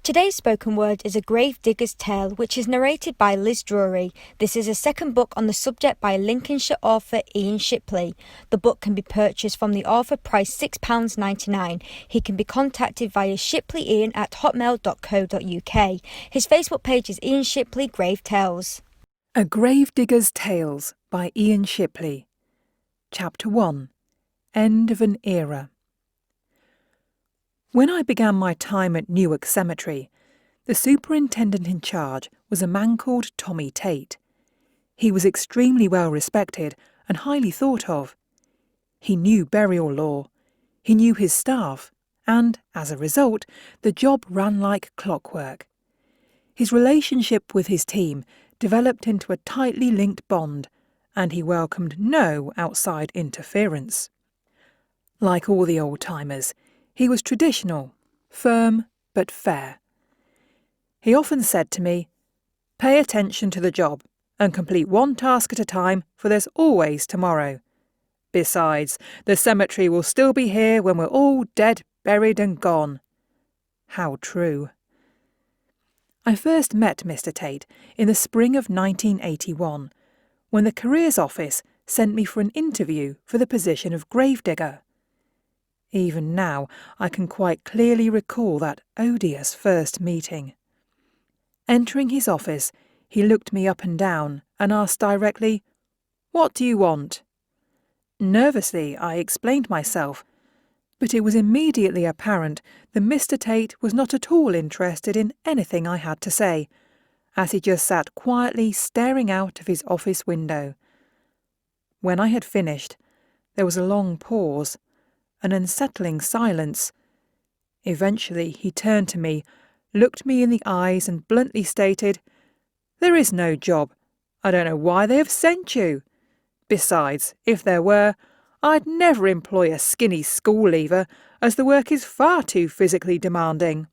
Today's spoken word is A Grave Digger's Tale, which is narrated by Liz Drury. This is a second book on the subject by Lincolnshire author Ian Shipley. The book can be purchased from the author, price £6.99. He can be contacted via shipleyian@hotmail.co.uk. His Facebook page is Ian Shipley Grave Tales. A Grave Digger's Tales by Ian Shipley. Chapter 1. End of an Era. When I began my time at Newark Cemetery, the superintendent in charge was a man called Tommy Tate. He was extremely well respected and highly thought of. He knew burial law, he knew his staff, and, as a result, the job ran like clockwork. His relationship with his team developed into a tightly linked bond, and he welcomed no outside interference. Like all the old-timers, he was traditional, firm, but fair. He often said to me, "Pay attention to the job and complete one task at a time, for there's always tomorrow. Besides, the cemetery will still be here when we're all dead, buried and gone." How true. I first met Mr. Tate in the spring of 1981, when the Careers Office sent me for an interview for the position of gravedigger. Even now, I can quite clearly recall that odious first meeting. Entering his office, he looked me up and down and asked directly, "What do you want?" Nervously, I explained myself, but it was immediately apparent that Mr. Tate was not at all interested in anything I had to say, as he just sat quietly staring out of his office window. When I had finished, there was a long pause, an unsettling silence. Eventually he turned to me, looked me in the eyes and bluntly stated, "There is no job. I don't know why they have sent you. Besides, if there were, I'd never employ a skinny school leaver, as the work is far too physically demanding."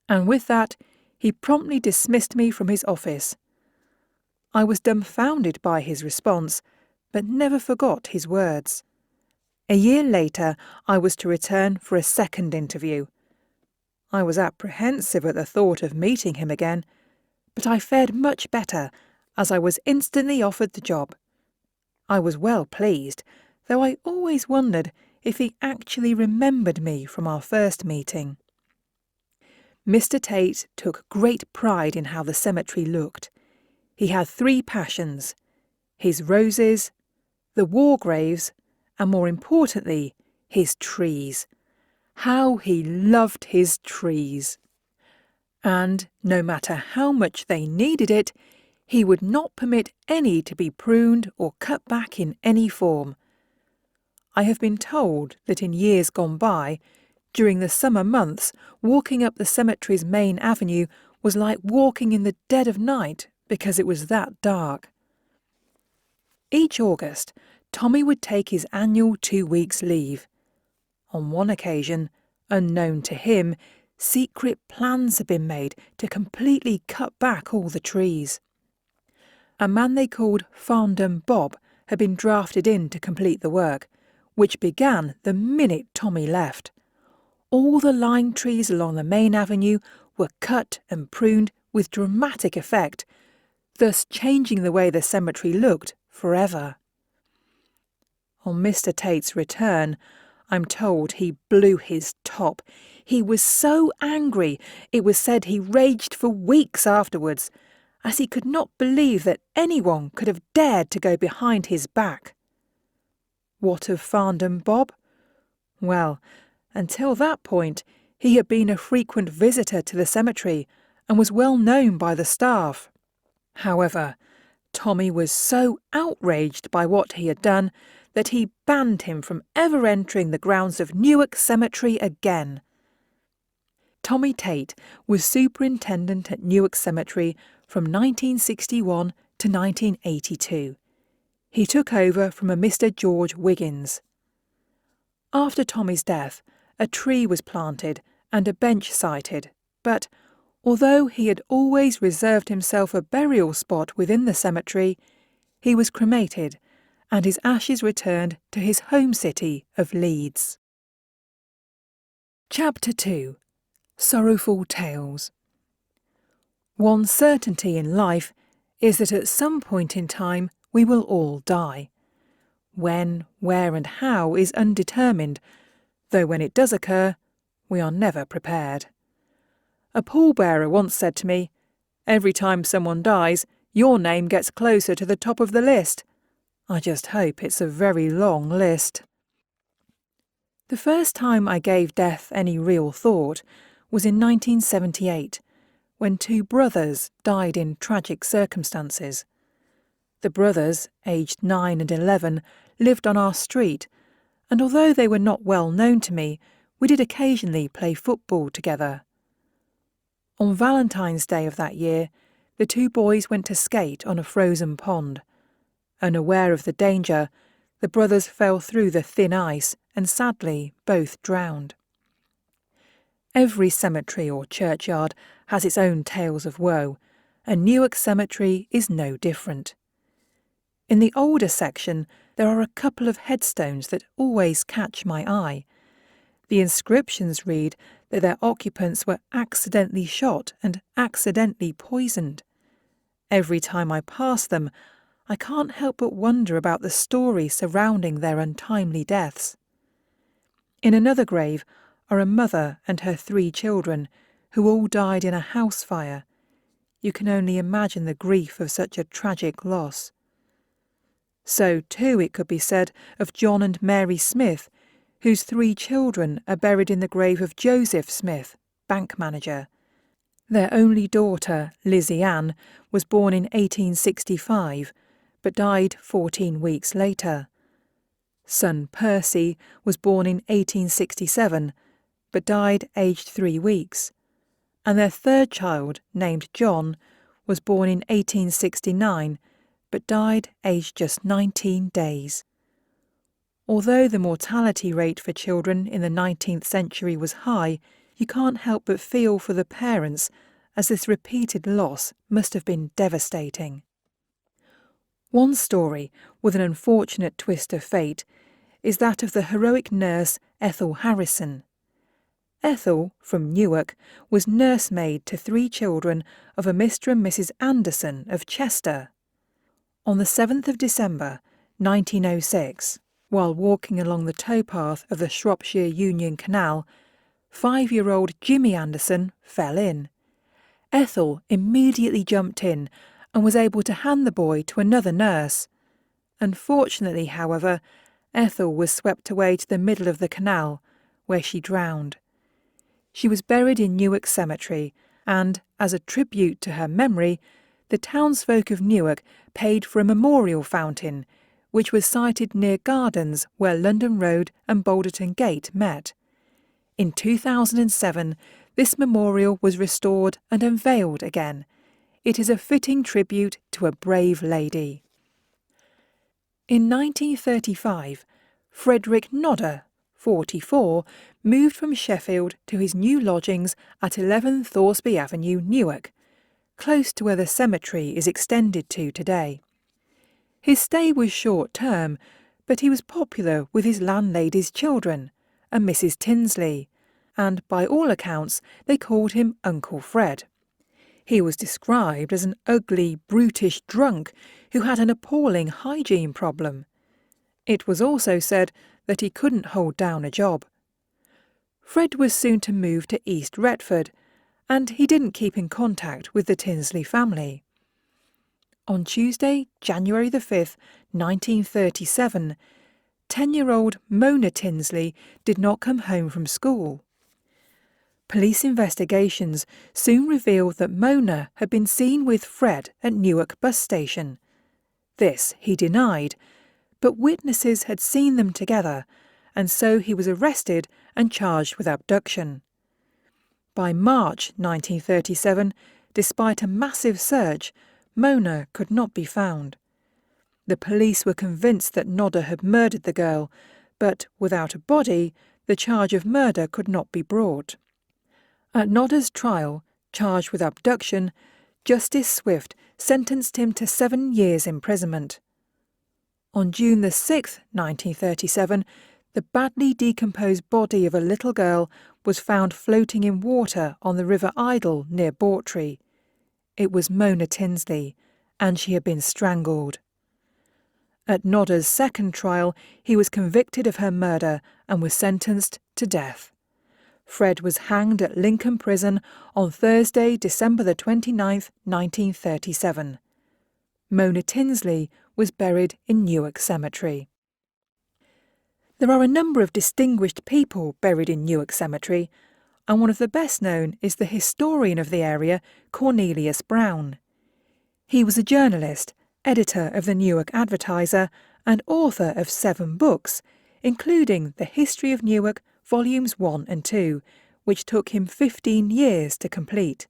And with that, he promptly dismissed me from his office. I was dumbfounded by his response, but never forgot his words. A year later, I was to return for a second interview. I was apprehensive at the thought of meeting him again, but I fared much better, as I was instantly offered the job. I was well pleased, though I always wondered if he actually remembered me from our first meeting. Mr. Tate took great pride in how the cemetery looked. He had 3 passions: his roses, the war graves, and more importantly, his trees. How he loved his trees! And, no matter how much they needed it, he would not permit any to be pruned or cut back in any form. I have been told that in years gone by, during the summer months, walking up the cemetery's main avenue was like walking in the dead of night because it was that dark. Each August, Tommy would take his annual 2 weeks' leave. On one occasion, unknown to him, secret plans had been made to completely cut back all the trees. A man they called Farndom Bob had been drafted in to complete the work, which began the minute Tommy left. All the lime trees along the main avenue were cut and pruned with dramatic effect, thus changing the way the cemetery looked forever. On Mr. Tate's return, I'm told he blew his top. He was so angry, it was said he raged for weeks afterwards, as he could not believe that anyone could have dared to go behind his back. What of Farndom Bob? Well, until that point, he had been a frequent visitor to the cemetery and was well known by the staff. However, Tommy was so outraged by what he had done that he banned him from ever entering the grounds of Newark Cemetery again. Tommy Tate was superintendent at Newark Cemetery from 1961 to 1982. He took over from a Mr. George Wiggins. After Tommy's death, a tree was planted and a bench sited, but although he had always reserved himself a burial spot within the cemetery, he was cremated and his ashes returned to his home city of Leeds. Chapter 2. Sorrowful Tales. One certainty in life is that at some point in time we will all die. When, where and how is undetermined, though when it does occur, we are never prepared. A pallbearer once said to me, "Every time someone dies, your name gets closer to the top of the list." I just hope it's a very long list. The first time I gave death any real thought was in 1978, when two brothers died in tragic circumstances. The brothers, aged 9 and 11, lived on our street, and although they were not well known to me, we did occasionally play football together. On Valentine's Day of that year, the two boys went to skate on a frozen pond. Unaware of the danger, the brothers fell through the thin ice and sadly both drowned. Every cemetery or churchyard has its own tales of woe, and Newark Cemetery is no different. In the older section, there are a couple of headstones that always catch my eye. The inscriptions read that their occupants were accidentally shot and accidentally poisoned. Every time I pass them, I can't help but wonder about the story surrounding their untimely deaths. In another grave are a mother and her 3 children, who all died in a house fire. You can only imagine the grief of such a tragic loss. So, too, it could be said of John and Mary Smith, whose 3 children are buried in the grave of Joseph Smith, bank manager. Their only daughter, Lizzie Ann, was born in 1865, but died 14 weeks later. Son Percy was born in 1867, but died aged 3 weeks. And their 3rd child, named John, was born in 1869, but died aged just 19 days. Although the mortality rate for children in the 19th century was high, you can't help but feel for the parents, as this repeated loss must have been devastating. One story, with an unfortunate twist of fate, is that of the heroic nurse Ethel Harrison. Ethel, from Newark, was nursemaid to 3 children of a Mr. and Mrs. Anderson of Chester. On the 7th of December, 1906, while walking along the towpath of the Shropshire Union Canal, 5-year-old Jimmy Anderson fell in. Ethel immediately jumped in and was able to hand the boy to another nurse. Unfortunately, however, Ethel was swept away to the middle of the canal, where she drowned. She was buried in Newark Cemetery, and, as a tribute to her memory, the townsfolk of Newark paid for a memorial fountain, which was sited near gardens where London Road and Balderton Gate met. In 2007, this memorial was restored and unveiled again. It is a fitting tribute to a brave lady. In 1935, Frederick Nodder, 44, moved from Sheffield to his new lodgings at 11 Thoresby Avenue, Newark, close to where the cemetery is extended to today. His stay was short-term, but he was popular with his landlady's children, a Mrs. Tinsley, and by all accounts they called him Uncle Fred. He was described as an ugly, brutish drunk who had an appalling hygiene problem. It was also said that he couldn't hold down a job. Fred was soon to move to East Retford, and he didn't keep in contact with the Tinsley family. On Tuesday, January the 5th, 1937, 10-year-old Mona Tinsley did not come home from school. Police investigations soon revealed that Mona had been seen with Fred at Newark bus station. This he denied, but witnesses had seen them together, and so he was arrested and charged with abduction. By March 1937, despite a massive search, Mona could not be found. The police were convinced that Nodder had murdered the girl, but without a body, the charge of murder could not be brought. At Nodder's trial, charged with abduction, Justice Swift sentenced him to 7 years' imprisonment. On June 6, 1937, the badly decomposed body of a little girl was found floating in water on the River Idle near Bawtry. It was Mona Tinsley, and she had been strangled. At Nodder's second trial, he was convicted of her murder and was sentenced to death. Fred was hanged at Lincoln Prison on Thursday, December the 29th, 1937. Mona Tinsley was buried in Newark Cemetery. There are a number of distinguished people buried in Newark Cemetery, and one of the best known is the historian of the area, Cornelius Brown. He was a journalist, editor of the Newark Advertiser, and author of 7 books, including The History of Newark, Volumes 1 and 2, which took him 15 years to complete.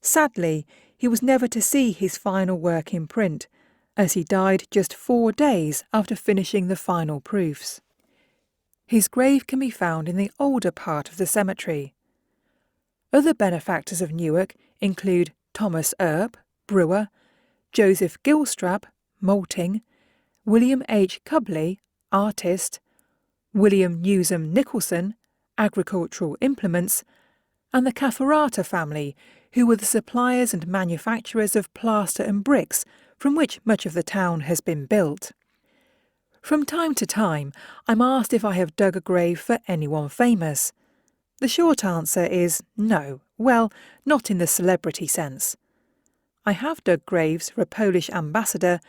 Sadly, he was never to see his final work in print, as he died just 4 days after finishing the final proofs. His grave can be found in the older part of the cemetery. Other benefactors of Newark include Thomas Earp, brewer, Joseph Gilstrap, malting, William H. Cubley, artist, William Newsom Nicholson, agricultural implements, and the Cafferata family, who were the suppliers and manufacturers of plaster and bricks from which much of the town has been built. From time to time, I'm asked if I have dug a grave for anyone famous. The short answer is no, well, not in the celebrity sense. I have dug graves for a Polish ambassador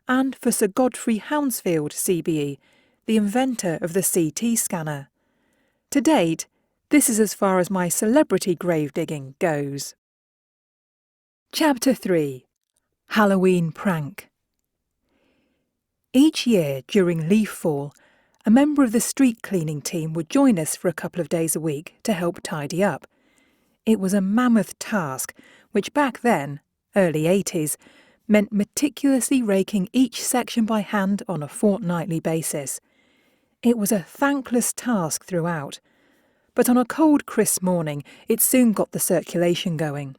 and for Sir Godfrey Hounsfield, CBE, the inventor of the CT scanner. To date, this is as far as my celebrity grave digging goes. Chapter 3. Halloween Prank. Each year during leaf fall, a member of the street cleaning team would join us for a couple of days a week to help tidy up. It was a mammoth task, which back then, early 80s, meant meticulously raking each section by hand on a fortnightly basis. It was a thankless task throughout, but on a cold, crisp morning it soon got the circulation going.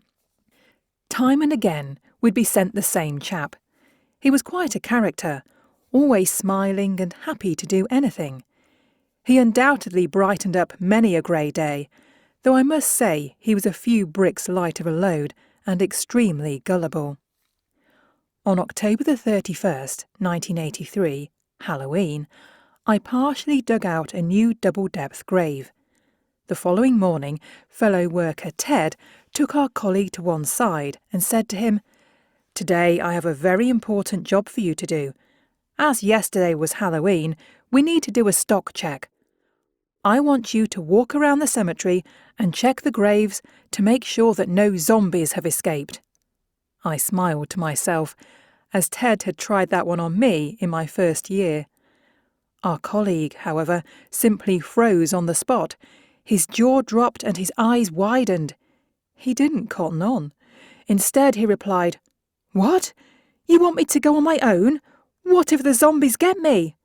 Time and again we'd be sent the same chap. He was quite a character, always smiling and happy to do anything. He undoubtedly brightened up many a grey day, though I must say he was a few bricks light of a load and extremely gullible. On October the 31st, 1983, Halloween, I partially dug out a new double-depth grave. The following morning, fellow worker Ted took our colleague to one side and said to him, "Today I have a very important job for you to do. As yesterday was Halloween, we need to do a stock check. I want you to walk around the cemetery and check the graves to make sure that no zombies have escaped." I smiled to myself, as Ted had tried that one on me in my first year. Our colleague, however, simply froze on the spot. His jaw dropped and his eyes widened. He didn't cotton on. Instead, he replied, "What? You want me to go on my own? What if the zombies get me?"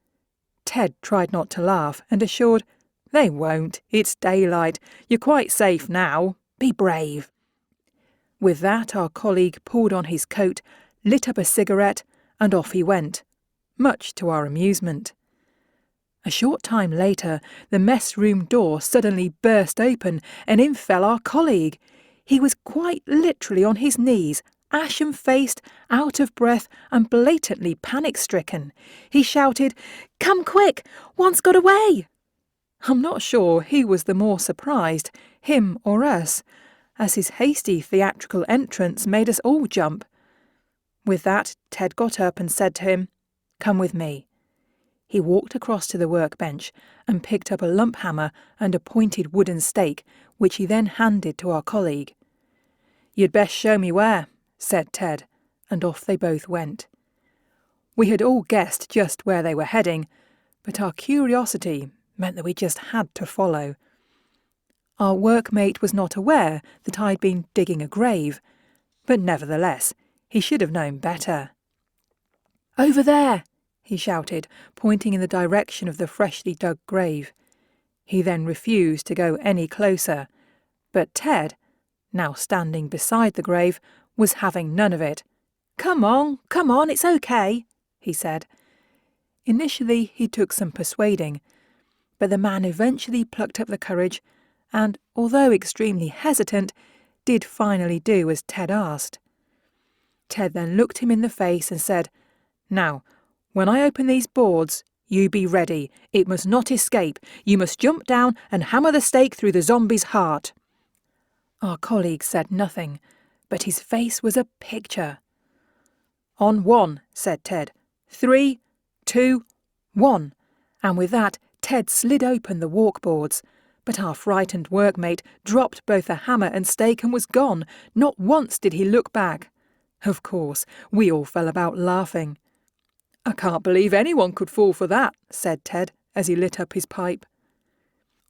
Ted tried not to laugh and assured, "They won't. It's daylight. You're quite safe now. Be brave." With that, our colleague pulled on his coat, lit up a cigarette, and off he went, much to our amusement. A short time later, the mess room door suddenly burst open, and in fell our colleague. He was quite literally on his knees, ashen-faced, out of breath, and blatantly panic-stricken. He shouted, "Come quick! One's got away!" I'm not sure who was the more surprised, him or us, as his hasty theatrical entrance made us all jump. With that, Ted got up and said to him, "Come with me." He walked across to the workbench and picked up a lump hammer and a pointed wooden stake, which he then handed to our colleague. "You'd best show me where," said Ted, and off they both went. We had all guessed just where they were heading, but our curiosity meant that we just had to follow. Our workmate was not aware that I'd been digging a grave, but nevertheless, he should have known better. "Over there!" he shouted, pointing in the direction of the freshly dug grave. He then refused to go any closer, but Ted, now standing beside the grave, was having none of it. Come on, it's okay," he said. Initially he took some persuading, but the man eventually plucked up the courage and, although extremely hesitant, did finally do as Ted asked. Ted then looked him in the face and said, "Now, when I open these boards, you be ready. It must not escape. You must jump down and hammer the stake through the zombie's heart." Our colleague said nothing, but his face was a picture. "On one," said Ted. 3, 2, 1. And with that, Ted slid open the walkboards. But our frightened workmate dropped both the hammer and stake and was gone. Not once did he look back. Of course, we all fell about laughing. "I can't believe anyone could fall for that," said Ted, as he lit up his pipe.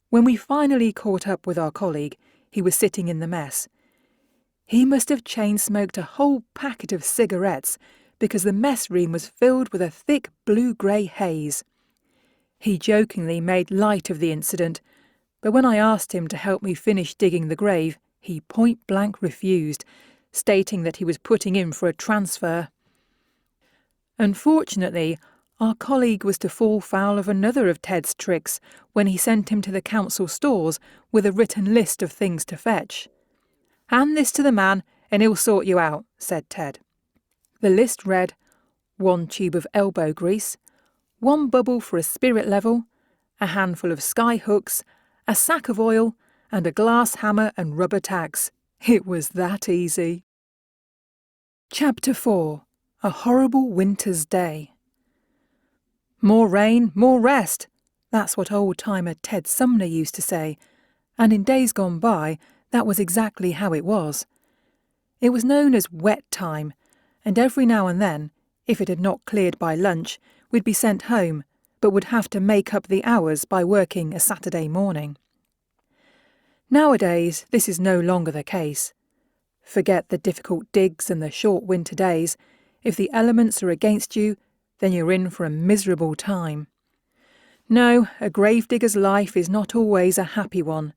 When we finally caught up with our colleague, he was sitting in the mess. He must have chain-smoked a whole packet of cigarettes, because the mess room was filled with a thick blue-grey haze. He jokingly made light of the incident, but when I asked him to help me finish digging the grave, he point-blank refused, stating that he was putting in for a transfer. Unfortunately, our colleague was to fall foul of another of Ted's tricks when he sent him to the council stores with a written list of things to fetch. "Hand this to the man and he'll sort you out," said Ted. The list read, 1 tube of elbow grease, 1 bubble for a spirit level, a handful of sky hooks, a sack of oil, and a glass hammer and rubber tacks. It was that easy. Chapter 4. A Horrible Winter's Day. More rain, more rest. That's what old-timer Ted Sumner used to say, and in days gone by, that was exactly how it was. It was known as wet time, and every now and then, if it had not cleared by lunch, we'd be sent home, but would have to make up the hours by working a Saturday morning. Nowadays, this is no longer the case. Forget the difficult digs and the short winter days. If the elements are against you, then you're in for a miserable time. No, a gravedigger's life is not always a happy one,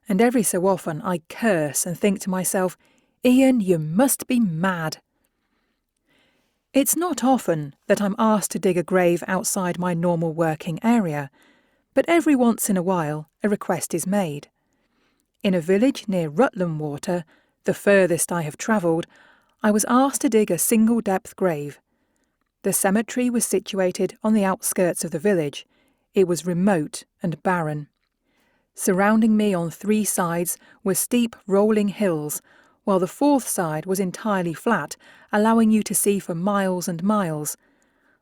and every so often I curse and think to myself, "Ian, you must be mad." It's not often that I'm asked to dig a grave outside my normal working area, but every once in a while a request is made. In a village near Rutland Water, the furthest I have travelled, I was asked to dig a single-depth grave. The cemetery was situated on the outskirts of the village. It was remote and barren. Surrounding me on 3 sides were steep, rolling hills, while the 4th side was entirely flat, allowing you to see for miles and miles.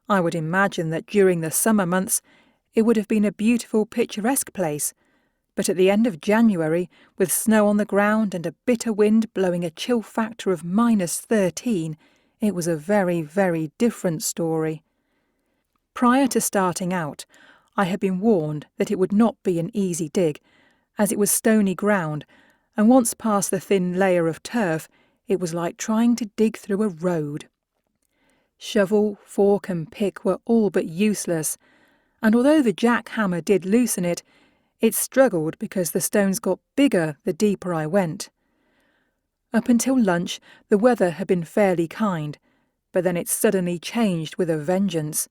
I would imagine that during the summer months it would have been a beautiful, picturesque place, but at the end of January, with snow on the ground and a bitter wind blowing a chill factor of -13, it was a very, very different story. Prior to starting out, I had been warned that it would not be an easy dig, as it was stony ground, and once past the thin layer of turf, it was like trying to dig through a road. Shovel, fork and pick were all but useless, and although the jackhammer did loosen it, it struggled because the stones got bigger the deeper I went. Up until lunch, the weather had been fairly kind, but then it suddenly changed with a vengeance.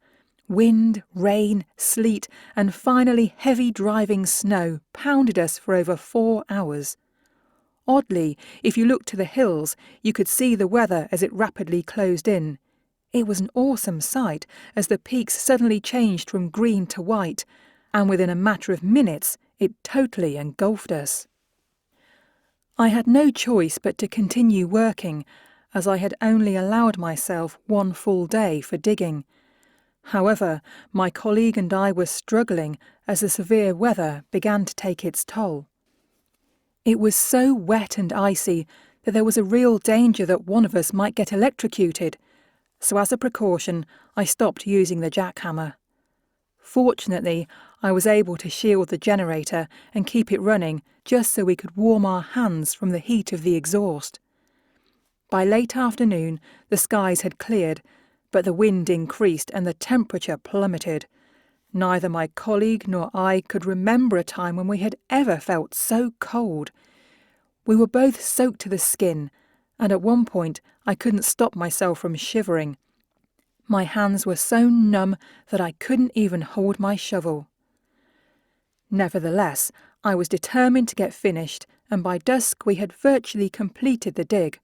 Wind, rain, sleet, and finally heavy driving snow pounded us for over 4 hours. Oddly, if you looked to the hills, you could see the weather as it rapidly closed in. It was an awesome sight as the peaks suddenly changed from green to white, and within a matter of minutes it totally engulfed us. I had no choice but to continue working, as I had only allowed myself 1 full day for digging. However, my colleague and I were struggling as the severe weather began to take its toll. It was so wet and icy that there was a real danger that one of us might get electrocuted, so as a precaution I stopped using the jackhammer. Fortunately, I was able to shield the generator and keep it running just so we could warm our hands from the heat of the exhaust. By late afternoon, the skies had cleared, but the wind increased and the temperature plummeted. Neither my colleague nor I could remember a time when we had ever felt so cold. We were both soaked to the skin, and at one point I couldn't stop myself from shivering. My hands were so numb that I couldn't even hold my shovel. Nevertheless, I was determined to get finished, and by dusk we had virtually completed the dig.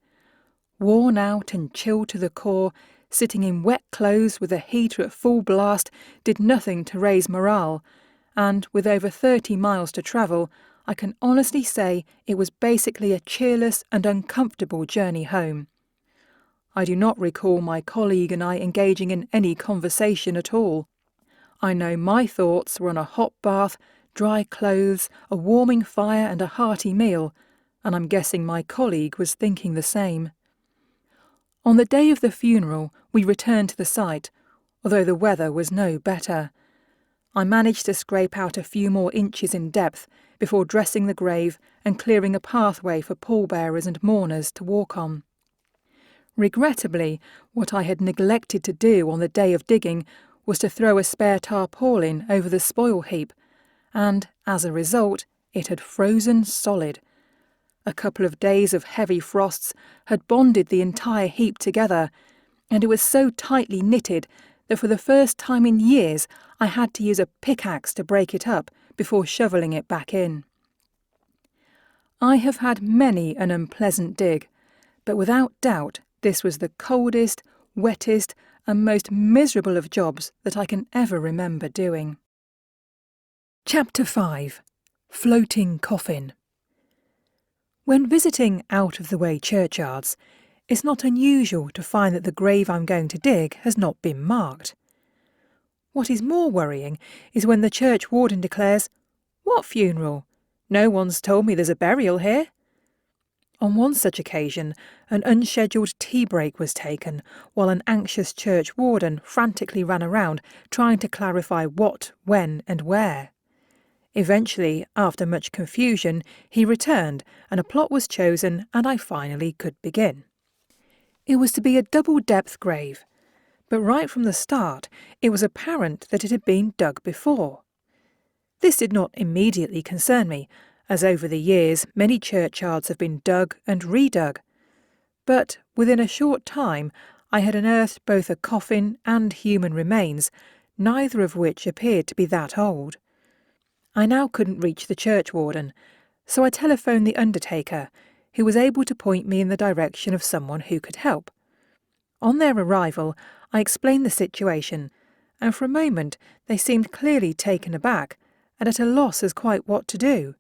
Worn out and chilled to the core, sitting in wet clothes with the heater at full blast did nothing to raise morale, and with over 30 miles to travel, I can honestly say it was basically a cheerless and uncomfortable journey home. I do not recall my colleague and I engaging in any conversation at all. I know my thoughts were on a hot bath, dry clothes, a warming fire and a hearty meal, and I'm guessing my colleague was thinking the same. On the day of the funeral, we returned to the site, although the weather was no better. I managed to scrape out a few more inches in depth before dressing the grave and clearing a pathway for pallbearers and mourners to walk on. Regrettably, what I had neglected to do on the day of digging was to throw a spare tarpaulin over the spoil heap, and, as a result, it had frozen solid. A couple of days of heavy frosts had bonded the entire heap together, and it was so tightly knitted that for the first time in years I had to use a pickaxe to break it up before shoveling it back in. I have had many an unpleasant dig, but without doubt this was the coldest, wettest, and most miserable of jobs that I can ever remember doing. Chapter 5. Floating Coffin. When visiting out-of-the-way churchyards, it's not unusual to find that the grave I'm going to dig has not been marked. What is more worrying is when the church warden declares, "What funeral? No one's told me there's a burial here." On one such occasion, an unscheduled tea break was taken while an anxious church warden frantically ran around trying to clarify what, when and where. Eventually, after much confusion, he returned and a plot was chosen and I finally could begin. It was to be a double-depth grave, but right from the start it was apparent that it had been dug before. This did not immediately concern me, as over the years many churchyards have been dug and redug. But within a short time I had unearthed both a coffin and human remains, neither of which appeared to be that old. I now couldn't reach the churchwarden, so I telephoned the undertaker, who was able to point me in the direction of someone who could help. On their arrival, I explained the situation, and for a moment they seemed clearly taken aback and at a loss as quite what to do.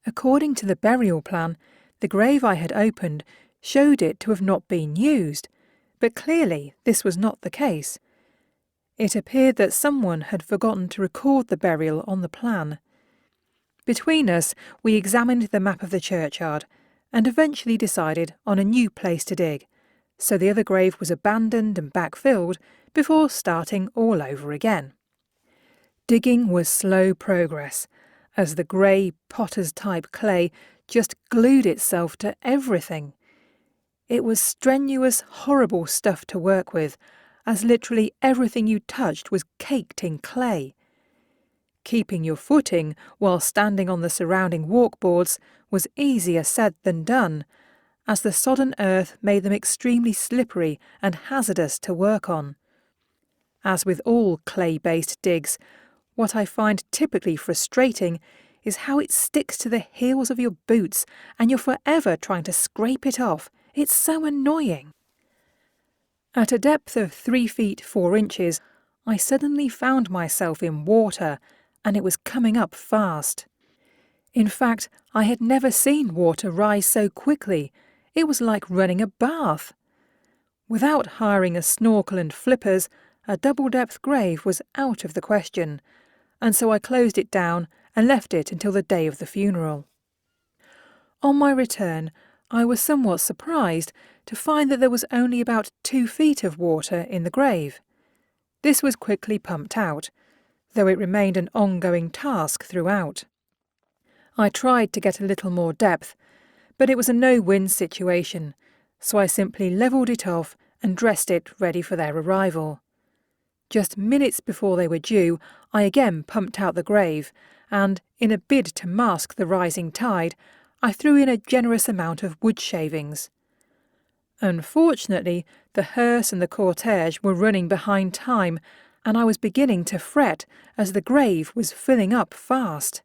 According to the burial plan, the grave I had opened showed it to have not been used, but clearly this was not the case. It appeared that someone had forgotten to record the burial on the plan. Between us, we examined the map of the churchyard and eventually decided on a new place to dig, so the other grave was abandoned and backfilled before starting all over again. Digging was slow progress, as the grey, potter's-type clay just glued itself to everything. It was strenuous, horrible stuff to work with, as literally everything you touched was caked in clay. Keeping your footing while standing on the surrounding walkboards was easier said than done, as the sodden earth made them extremely slippery and hazardous to work on. As with all clay-based digs, what I find typically frustrating is how it sticks to the heels of your boots and you're forever trying to scrape it off. It's so annoying. At a depth of 3 feet 4 inches, I suddenly found myself in water, and it was coming up fast. In fact, I had never seen water rise so quickly. It was like running a bath. Without hiring a snorkel and flippers, a double-depth grave was out of the question, and so I closed it down and left it until the day of the funeral. On my return, I was somewhat surprised to find that there was only about 2 feet of water in the grave. This was quickly pumped out, though it remained an ongoing task throughout. I tried to get a little more depth, but it was a no-win situation, so I simply levelled it off and dressed it ready for their arrival. Just minutes before they were due, I again pumped out the grave, and, in a bid to mask the rising tide, I threw in a generous amount of wood shavings. Unfortunately, the hearse and the cortege were running behind time, and I was beginning to fret as the grave was filling up fast.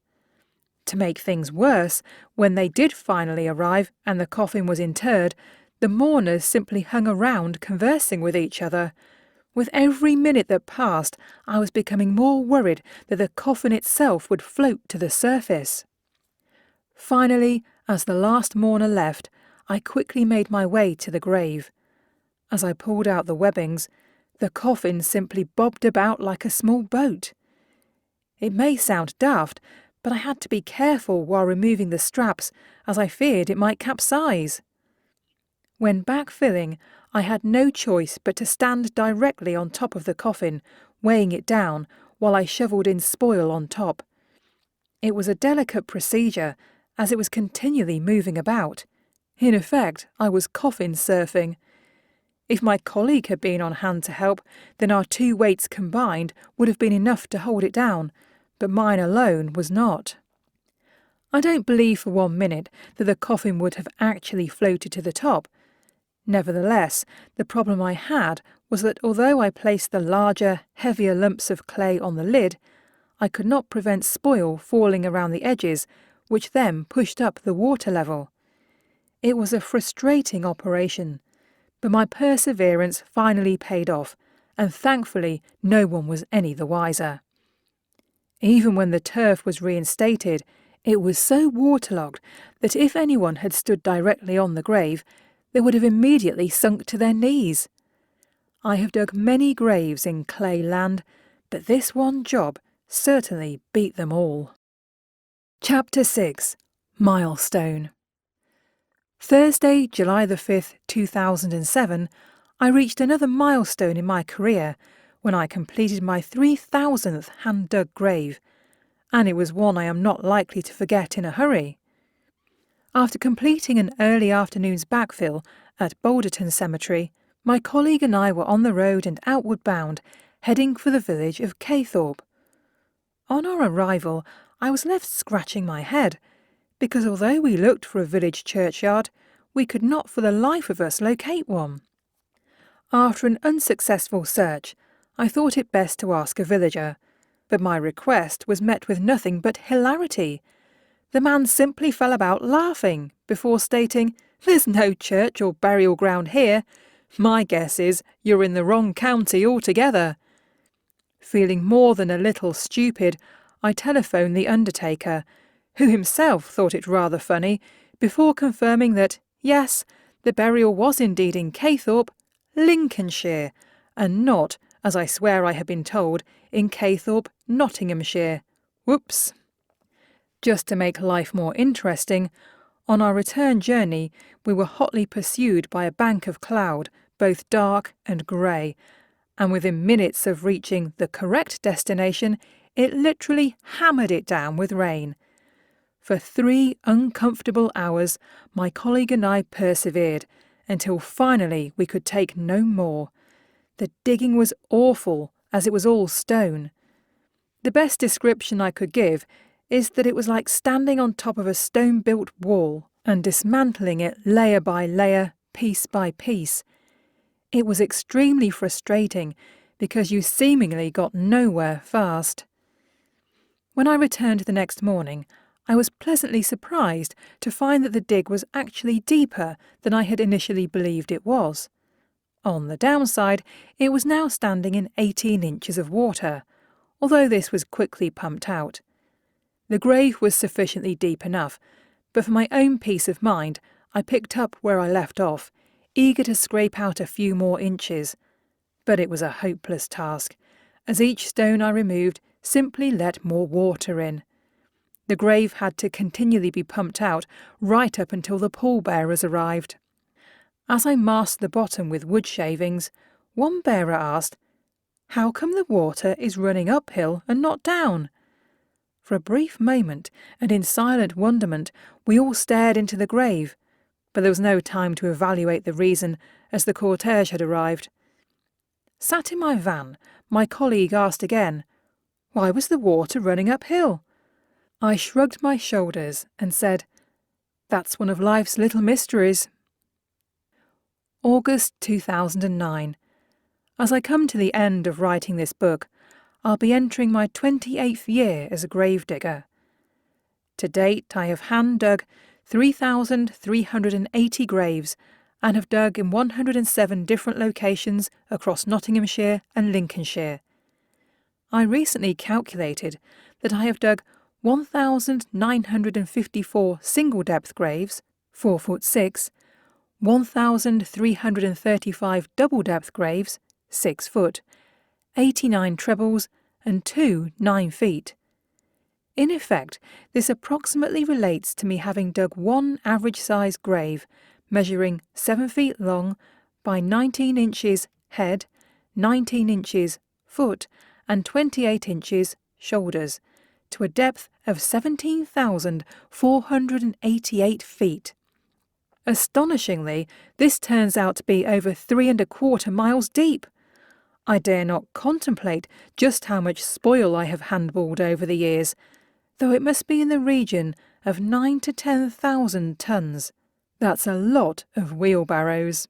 To make things worse, when they did finally arrive and the coffin was interred, the mourners simply hung around conversing with each other. With every minute that passed, I was becoming more worried that the coffin itself would float to the surface. Finally, as the last mourner left, I quickly made my way to the grave. As I pulled out the webbings, the coffin simply bobbed about like a small boat. It may sound daft, but I had to be careful while removing the straps, as I feared it might capsize. When backfilling, I had no choice but to stand directly on top of the coffin, weighing it down while I shoveled in spoil on top. It was a delicate procedure, as it was continually moving about. In effect, I was coffin surfing. If my colleague had been on hand to help, then our two weights combined would have been enough to hold it down, but mine alone was not. I don't believe for 1 minute that the coffin would have actually floated to the top. Nevertheless, the problem I had was that although I placed the larger, heavier lumps of clay on the lid, I could not prevent spoil falling around the edges, which then pushed up the water level. It was a frustrating operation, but my perseverance finally paid off, and thankfully no one was any the wiser. Even when the turf was reinstated, it was so waterlogged that if anyone had stood directly on the grave, they would have immediately sunk to their knees. I have dug many graves in clay land, but this one job certainly beat them all. Chapter 6. Milestone. Thursday, July the 5th, 2007, I reached another milestone in my career when I completed my 3,000th hand-dug grave, and it was one I am not likely to forget in a hurry. After completing an early afternoon's backfill at Boulderton Cemetery, my colleague and I were on the road and outward bound, heading for the village of Caythorpe. On our arrival, I was left scratching my head, because although we looked for a village churchyard, we could not for the life of us locate one. After an unsuccessful search, I thought it best to ask a villager, but my request was met with nothing but hilarity. The man simply fell about laughing before stating, "There's no church or burial ground here. My guess is you're in the wrong county altogether." Feeling more than a little stupid, I telephoned the undertaker, who himself thought it rather funny, before confirming that, yes, the burial was indeed in Caythorpe, Lincolnshire, and not, as I swear I had been told, in Caythorpe, Nottinghamshire. Whoops. Just to make life more interesting, on our return journey we were hotly pursued by a bank of cloud, both dark and grey, and within minutes of reaching the correct destination, it literally hammered it down with rain. For 3 uncomfortable hours, my colleague and I persevered, until finally we could take no more. The digging was awful, as it was all stone. The best description I could give is that it was like standing on top of a stone-built wall and dismantling it layer by layer, piece by piece. It was extremely frustrating because you seemingly got nowhere fast. When I returned the next morning, I was pleasantly surprised to find that the dig was actually deeper than I had initially believed it was. On the downside, it was now standing in 18 inches of water, although this was quickly pumped out. The grave was sufficiently deep enough, but for my own peace of mind, I picked up where I left off, eager to scrape out a few more inches. But it was a hopeless task, as each stone I removed simply let more water in. The grave had to continually be pumped out right up until the pallbearers arrived. As I masked the bottom with wood shavings, one bearer asked, "How come the water is running uphill and not down?" For a brief moment, and in silent wonderment, we all stared into the grave, but there was no time to evaluate the reason, as the cortege had arrived. Sat in my van, my colleague asked again, "Why was the water running uphill?" I shrugged my shoulders and said, "That's one of life's little mysteries." August 2009. As I come to the end of writing this book, I'll be entering my 28th year as a gravedigger. To date, I have hand-dug 3,380 graves and have dug in 107 different locations across Nottinghamshire and Lincolnshire. I recently calculated that I have dug 1,954 single-depth graves, 4 foot 6, 1,335 double-depth graves, 6 foot, 89 trebles, and 2 9 feet. In effect, this approximately relates to me having dug one average-sized grave measuring 7 feet long by 19 inches head, 19 inches foot, and 28 inches shoulders, to a depth of 17,488 feet. Astonishingly, this turns out to be over 3¼ miles deep. I dare not contemplate just how much spoil I have handballed over the years, though it must be in the region of 9,000 to 10,000 tons. That's a lot of wheelbarrows.